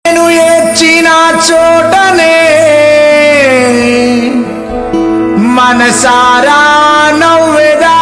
నేను ఏడ్చిన చోటనే మనసారా నవ్వెదా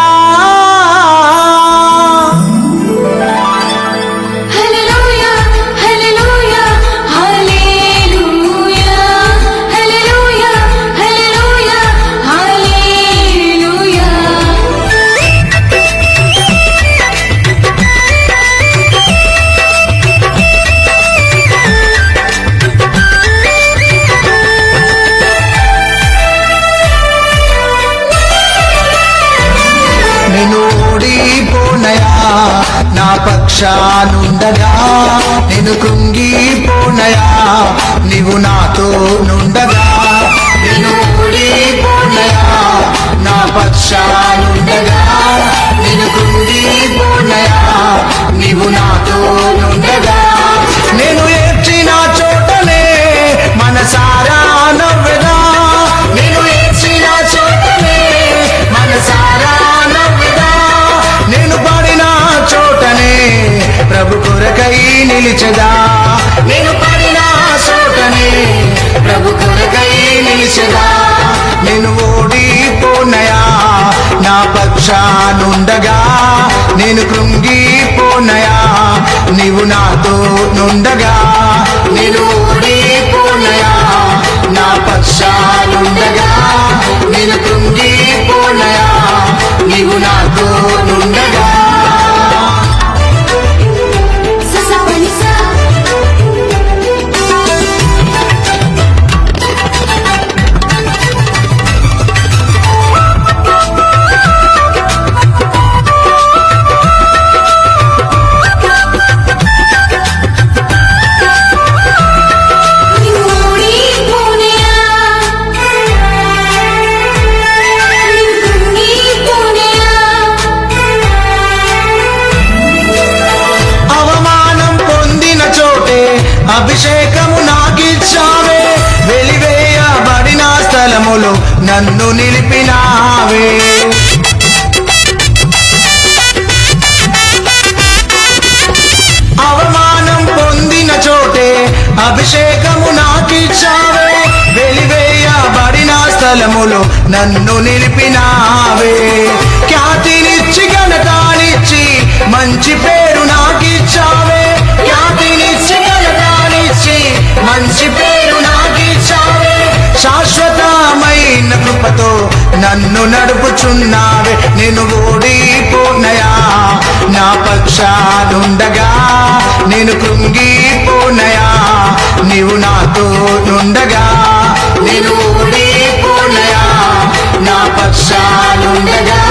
నా పక్షానుండగా నేను కృంగిపోనయా నీవు నాతో నుండగా నేను ఓడిపోనయా నా పక్షానుండగా నేను కృంగిపోనయా నీవు నాతో నుండగా నేను ఏడ్చిన చోటనే మనసారా నవ్వెదా నేను ఏడ్చిన చోటనే మనసారా నవ్వెదా నేను పడిన చోటనే ప్రభు కొరకై నిలిచెదా నేను పడిన చోటనే ప్రభు కొరకై నిలిచెదా నేను ఓడిపోనయా నా పక్షానుండగా నేను కృంగిపోనయా నీవు నాతో నుండగా నేను ఓడిపోనయా నా పక్షానుండగా నేను కృంగిపోనయా నీవు నాతో నుండగా అభిషేకము నాకిచ్చావే వెలివేయబడిన స్థలములో నన్ను నిలిపినావే అవమానం పొందిన చోటే అభిషేకము నాకిచ్చావే వెలివేయబడిన స్థలములో నన్ను నిలిపినావే ఖ్యాతినిచ్చి ఘనతనిచ్చి మంచి పేరు నాకిచ్చావే ఖ్యాతినిచ్చి మంచి పేరు నాకిచ్చావే శాశ్వతమైన కృపతో నన్ను నడుపుచున్నావే నేను ఓడిపోనయా నా పక్షానుండగా నేను కృంగిపోనయా నీవు నాతో నుండగా నేను ఓడిపోనయా నా పక్షానుండగా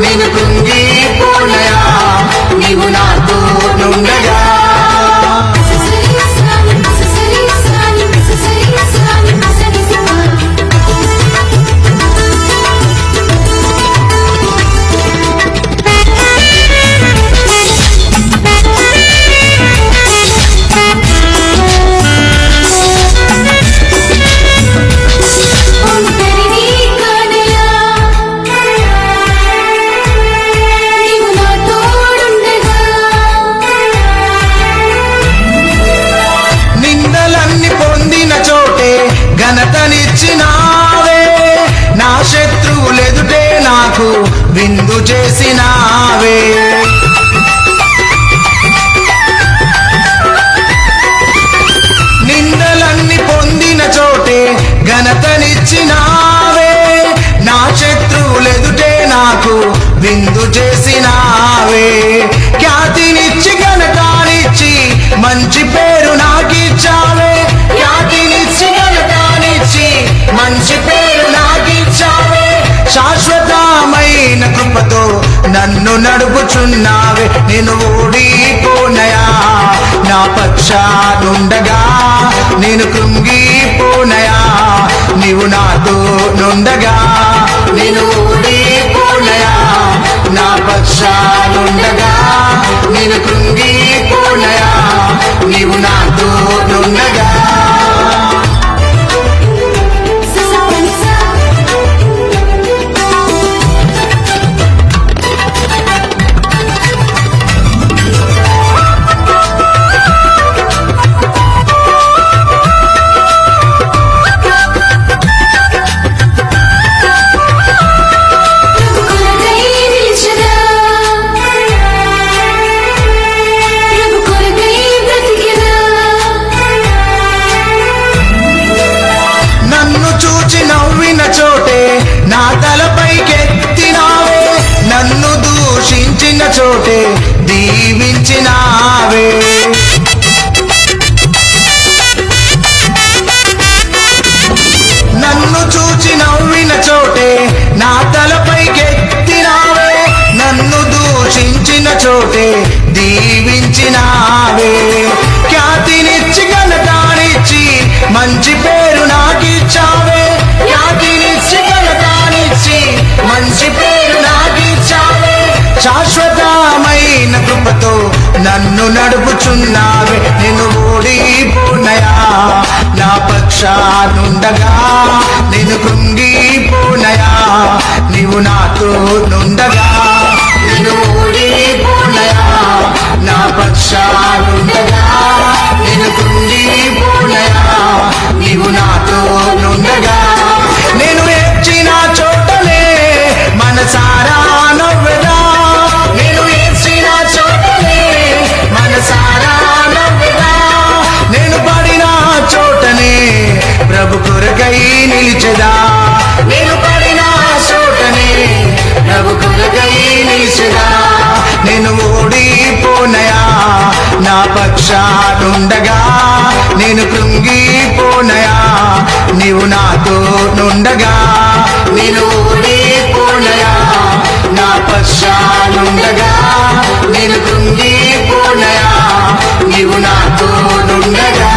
నేను కృంగిపోనయా నీవు నాతో నుండగా ఘనతనిచ్చినావే నా శత్రువులెదుటే నాకు విందు చేసినావే నిందలన్నీ పొందిన చోటే ఘనతనిచ్చినావే నా శత్రువులెదుటే నాకు విందు చేసినావే ఖ్యాతినిచ్చి ఘనతనిచ్చి మంచి పేరు నాకిచ్చావే ఖ్యాతినిచ్చి మంచి పేరు నాకిచ్చావే శాశ్వతమైన కృపతో నన్ను నడుపుచున్నావే నేను ఓడిపోనయా నా పక్షానుండగా నేను కృంగిపోనయా నీవు నాతో నుండగా నేను ఓడిపోనయా నా పక్షానుండగా నేను కృంగిపోనయా నీవు నాతో నుండగా నుండగా నేను కృంగిపోనయా, నీవు నాతో నుండగా నేను ఓడిపోనయా, నా పక్షానుండగా నేను కృంగిపోనయా, నీవు నాతో నుండగా నేను ఏడ్చిన చోటలే మనసారా నవ్వెదా, నేను ఏడ్చిన చోటలే మనసారా నవ్వెదా, నేను పడిన చోటనే ప్రభు కొరకై నిలిచెదా, నేను పడిన చోటనే ప్రభు కొరకై నిలిచెదా, నేను ఓడిపోనయా, నా పక్షానుండగా నేను కృంగిపోనయా, నీవు నాతో నుండగా నేను ఓడిపోనయా, నా పక్షానుండగా నేను కృంగిపోనయా, నీవు నాతో నుండగా